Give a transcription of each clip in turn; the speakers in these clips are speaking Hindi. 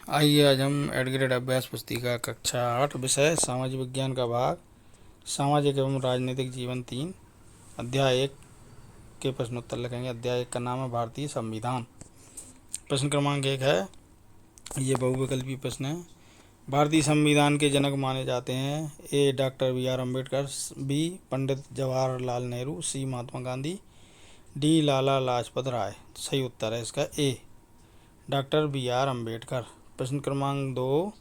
आइए आज हम एड ग्रेड अभ्यास पुस्तिका कक्षा 8 विषय सामाजिक विज्ञान का भाग सामाजिक एवं राजनीतिक जीवन 3 अध्याय 1 के प्रश्नोत्तर लिखेंगे। अध्याय 1 का नाम है भारतीय संविधान। प्रश्न क्रमांक 1 है, ये बहुविकल्पी प्रश्न है। भारतीय संविधान के जनक माने जाते हैं ए doctor B R. Ambedkar, B Pandit Jawaharlal Nehru, सी महात्मा गांधी, डी लाला लाजपत राय। सही उत्तर है इसका ए डॉक्टर बी.आर. अम्बेडकर। प्रश्न क्रमांक 2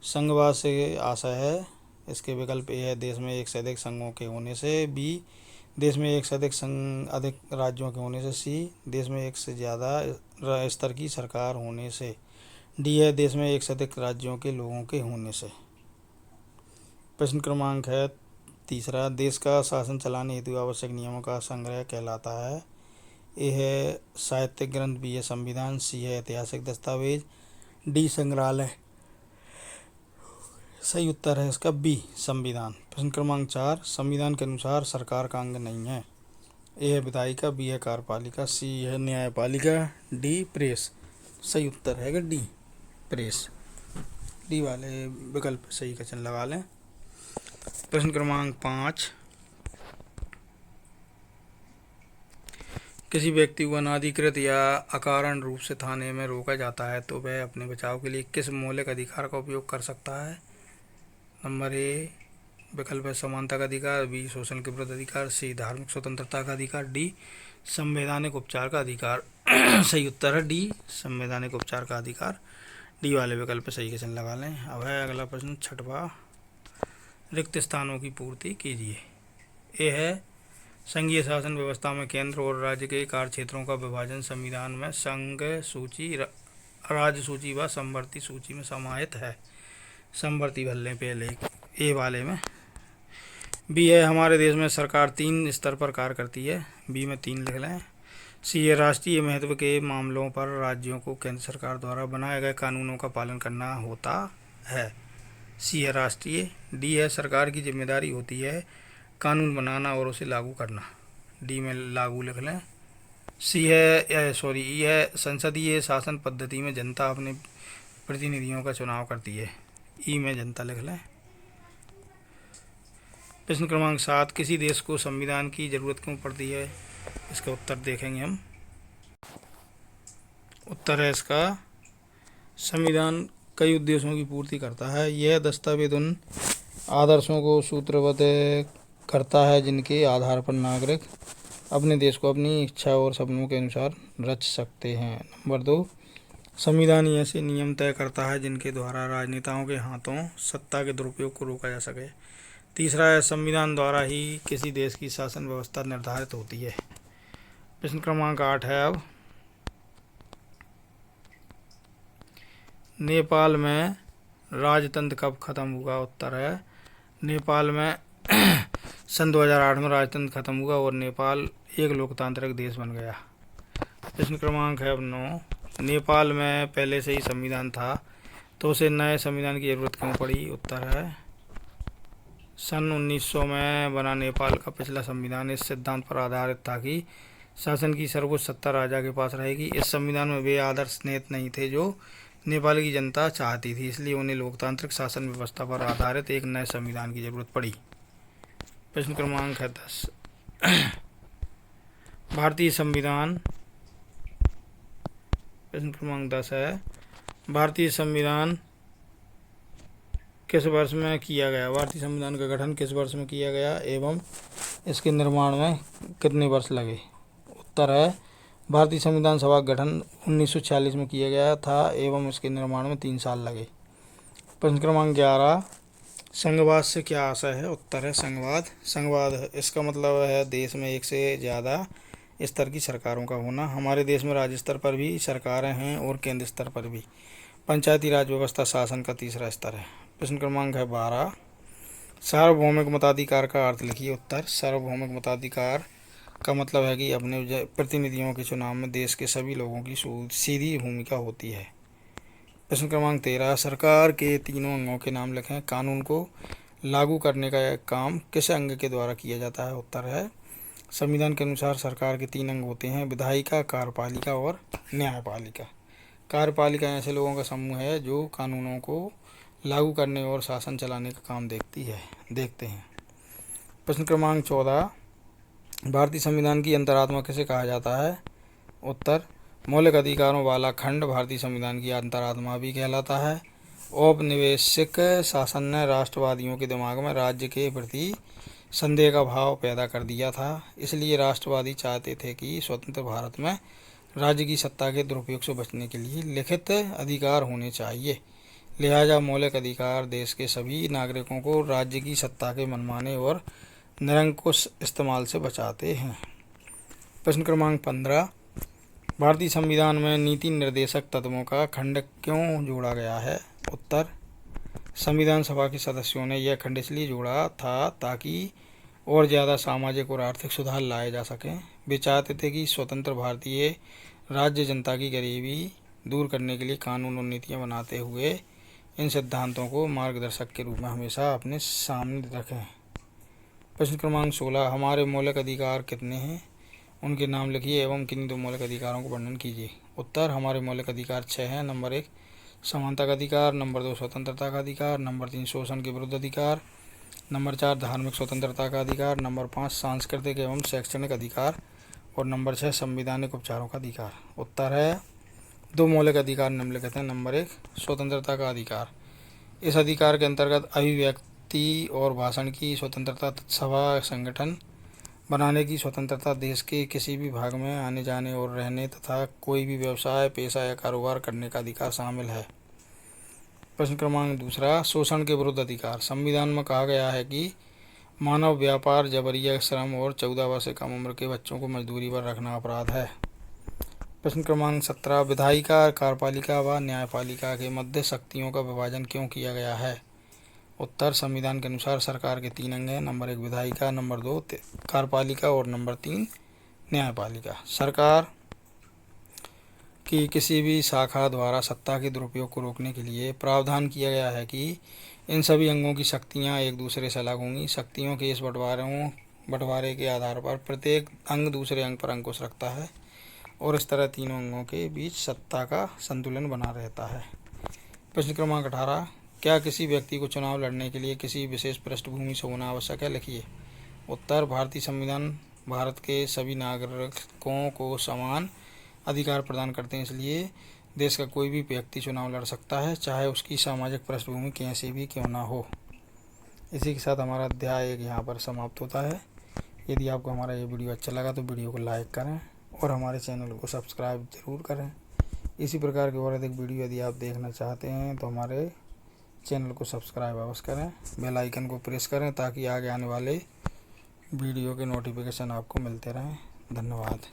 संघवाद से आशय है। इसके विकल्प ए है देश में एक से अधिक संघों के होने से, बी देश में एक से अधिक राज्यों के होने से, सी देश में एक से ज़्यादा स्तर की सरकार होने से, डी है देश में एक से अधिक राज्यों के लोगों के होने से। प्रश्न क्रमांक है 3 देश का शासन चलाने हेतु आवश्यक नियमों का संग्रह कहलाता है। ए है साहित्यिक ग्रंथ, बी है संविधान, सी है ऐतिहासिक दस्तावेज, डी संग्रहालय। सही उत्तर है इसका बी संविधान। प्रश्न क्रमांक 4 संविधान के अनुसार सरकार का अंग नहीं है। ए है विधायिका, बी है कार्यपालिका, सी है न्यायपालिका, डी प्रेस। सही उत्तर है डी प्रेस। डी वाले विकल्प सही का चिन्ह लगा लें। प्रश्न क्रमांक 5 किसी व्यक्ति को अनाधिकृत या अकारण रूप से थाने में रोका जाता है तो वह अपने बचाव के लिए किस मौलिक अधिकार का उपयोग कर सकता है। नंबर ए विकल्प है समानता का अधिकार, बी शोषण के विरुद्ध अधिकार, सी धार्मिक स्वतंत्रता का अधिकार, डी संवैधानिक उपचार का अधिकार। सही उत्तर है डी संवैधानिक उपचार का अधिकार। डी वाले विकल्प सही के चिन्ह लगा लें। अब है अगला प्रश्न 6वां, रिक्त स्थानों की पूर्ति कीजिए। ए है संघीय शासन व्यवस्था में केंद्र और राज्य के कार्य क्षेत्रों का विभाजन संविधान में संघ सूची, राज्य सूची व समवर्ती सूची में समाहित है। समवर्ती भर लें पहले ए वाले में। बी है हमारे देश में सरकार 3 स्तर पर कार्य करती है, बी में 3 लिख लें। सी है राष्ट्रीय महत्व के मामलों पर राज्यों को केंद्र सरकार द्वारा बनाए गए कानूनों का पालन करना होता है, सी है राष्ट्रीय। डी है सरकार की जिम्मेदारी होती है कानून बनाना और उसे लागू करना, डी में लागू लिख लें। सी है ई है संसदीय शासन पद्धति में जनता अपने प्रतिनिधियों का चुनाव करती है, ई में जनता लिख लें। प्रश्न क्रमांक 7 किसी देश को संविधान की जरूरत क्यों पड़ती है। इसका उत्तर देखेंगे हम। उत्तर है इसका संविधान कई उद्देश्यों की पूर्ति करता है। यह दस्तावेज उन आदर्शों को सूत्रबद्ध करता है जिनके आधार पर नागरिक अपने देश को अपनी इच्छा और सपनों के अनुसार रच सकते हैं। नंबर 2 संविधान ऐसे नियम तय करता है जिनके द्वारा राजनेताओं के हाथों सत्ता के दुरुपयोग को रोका जा सके। तीसरा है संविधान द्वारा ही किसी देश की शासन व्यवस्था निर्धारित होती है। प्रश्न क्रमांक 8 है अब नेपाल में राजतंत्र कब खत्म हुआ। उत्तर है नेपाल में सन 2008 में राजतंत्र खत्म हुआ और नेपाल एक लोकतांत्रिक देश बन गया। प्रश्न क्रमांक है अब 9 नेपाल में पहले से ही संविधान था तो उसे नए संविधान की जरूरत क्यों पड़ी। उत्तर है सन 1900 में बना नेपाल का पिछला संविधान इस सिद्धांत पर आधारित था कि शासन की सर्वोच्च सत्ता राजा के पास रहेगी। इस संविधान में वे आदर्श नेत नहीं थे जो नेपाल की जनता चाहती थी, इसलिए उन्हें लोकतांत्रिक शासन व्यवस्था पर आधारित एक नए संविधान की जरूरत पड़ी। प्रश्न क्रमांक है 10 भारतीय संविधान। प्रश्न क्रमांक 10 है भारतीय संविधान किस वर्ष में किया गया। भारतीय संविधान का गठन किस वर्ष में किया गया एवं इसके निर्माण में कितने वर्ष लगे। उत्तर है भारतीय संविधान सभा का गठन 1946 में किया गया था एवं इसके निर्माण में 3 साल लगे। प्रश्न क्रमांक 11 संघवाद से क्या आशय है। उत्तर है संघवाद इसका मतलब है देश में एक से ज़्यादा स्तर की सरकारों का होना। हमारे देश में राज्य स्तर पर भी सरकारें हैं और केंद्र स्तर पर भी। पंचायती राज व्यवस्था शासन का तीसरा स्तर है। प्रश्न क्रमांक है 12 सार्वभौमिक मताधिकार का अर्थ लिखिए। उत्तर सार्वभौमिक मताधिकार का मतलब है कि अपने प्रतिनिधियों के चुनाव में देश के सभी लोगों की सीधी भूमिका होती है। प्रश्न क्रमांक 13 सरकार के तीनों अंगों के नाम लिखें। कानून को लागू करने का काम किस अंग के द्वारा किया जाता है। उत्तर है संविधान के अनुसार सरकार के 3 अंग होते हैं, विधायिका, कार्यपालिका और न्यायपालिका। कार्यपालिका ऐसे लोगों का समूह है जो कानूनों को लागू करने और शासन चलाने का काम देखते हैं। प्रश्न क्रमांक 14, भारतीय संविधान की अंतरात्मा किसे कहा जाता है? उत्तर, मौलिक अधिकारों वाला खंड भारतीय संविधान की अंतरात्मा भी कहलाता है। औपनिवेशिक शासन ने राष्ट्रवादियों के दिमाग में राज्य के प्रति संदेह का भाव पैदा कर दिया था, इसलिए राष्ट्रवादी चाहते थे कि स्वतंत्र भारत में राज्य की सत्ता के दुरुपयोग से बचने के लिए लिखित अधिकार होने चाहिए। लिहाजा मौलिक अधिकार देश के सभी नागरिकों को राज्य की सत्ता के मनमाने और निरंकुश इस्तेमाल से बचाते हैं। प्रश्न क्रमांक 15, भारतीय संविधान में नीति निर्देशक तत्वों का खंड क्यों जोड़ा गया है? उत्तर, संविधान सभा के सदस्यों ने यह खंड इसलिए जोड़ा था ताकि और ज़्यादा सामाजिक और आर्थिक सुधार लाए जा सकें। वे चाहते थे कि स्वतंत्र भारतीय राज्य जनता की गरीबी दूर करने के लिए कानून और नीतियाँ बनाते हुए इन सिद्धांतों को मार्गदर्शक के रूप में हमेशा अपने सामने रखें। प्रश्न क्रमांक 16, हमारे मौलिक अधिकार कितने हैं? उनके नाम लिखिए एवं किन्हीं दो मौलिक अधिकारों को वर्णन कीजिए। उत्तर, हमारे मौलिक अधिकार 6 हैं। नंबर 1 समानता का अधिकार, नंबर 2 स्वतंत्रता का अधिकार, नंबर 3 शोषण के विरुद्ध अधिकार, नंबर 4 धार्मिक स्वतंत्रता का अधिकार, नंबर 5 सांस्कृतिक एवं शैक्षणिक अधिकार और नंबर 6 संवैधानिक उपचारों का अधिकार। उत्तर है, 2 मौलिक अधिकार निम्नलिखित हैं। नंबर 1 स्वतंत्रता का अधिकार, इस अधिकार के अंतर्गत अभिव्यक्ति और भाषण की स्वतंत्रता, सभा संगठन बनाने की स्वतंत्रता, देश के किसी भी भाग में आने जाने और रहने तथा कोई भी व्यवसाय, पेशा या कारोबार करने का अधिकार शामिल है। प्रश्न क्रमांक 2, शोषण के विरुद्ध अधिकार। संविधान में कहा गया है कि मानव व्यापार, जबरिया श्रम और 14 वर्ष से कम उम्र के बच्चों को मजदूरी पर रखना अपराध है। प्रश्न क्रमांक 17, विधायिका, कार्यपालिका व न्यायपालिका के मध्य शक्तियों का विभाजन क्यों किया गया है? उत्तर, संविधान के अनुसार सरकार के 3 अंग हैं। नंबर 1 विधायिका, नंबर 2 कार्यपालिका और नंबर 3 न्यायपालिका। सरकार की किसी भी शाखा द्वारा सत्ता के दुरुपयोग को रोकने के लिए प्रावधान किया गया है कि इन सभी अंगों की शक्तियां एक दूसरे से अलग होंगी। शक्तियों के इस बंटवारे के आधार पर प्रत्येक अंग दूसरे अंग पर अंकुश रखता है और इस तरह तीनों अंगों के बीच सत्ता का संतुलन बना रहता है। प्रश्न क्रमांक 18, क्या किसी व्यक्ति को चुनाव लड़ने के लिए किसी विशेष पृष्ठभूमि से होना आवश्यक है? लिखिए। उत्तर, भारतीय संविधान भारत के सभी नागरिकों को समान अधिकार प्रदान करते हैं, इसलिए देश का कोई भी व्यक्ति चुनाव लड़ सकता है, चाहे उसकी सामाजिक पृष्ठभूमि कैसी भी क्यों ना हो। इसी के साथ हमारा अध्याय 1 यहाँ पर समाप्त होता है। यदि आपको हमारा ये वीडियो अच्छा लगा तो वीडियो को लाइक करें और हमारे चैनल को सब्सक्राइब ज़रूर करें। इसी प्रकार के और अधिक वीडियो यदि आप देखना चाहते हैं तो हमारे चैनल को सब्सक्राइब अवश्य करें, बेल आइकन को प्रेस करें ताकि आगे आने वाले वीडियो के नोटिफिकेशन आपको मिलते रहें। धन्यवाद।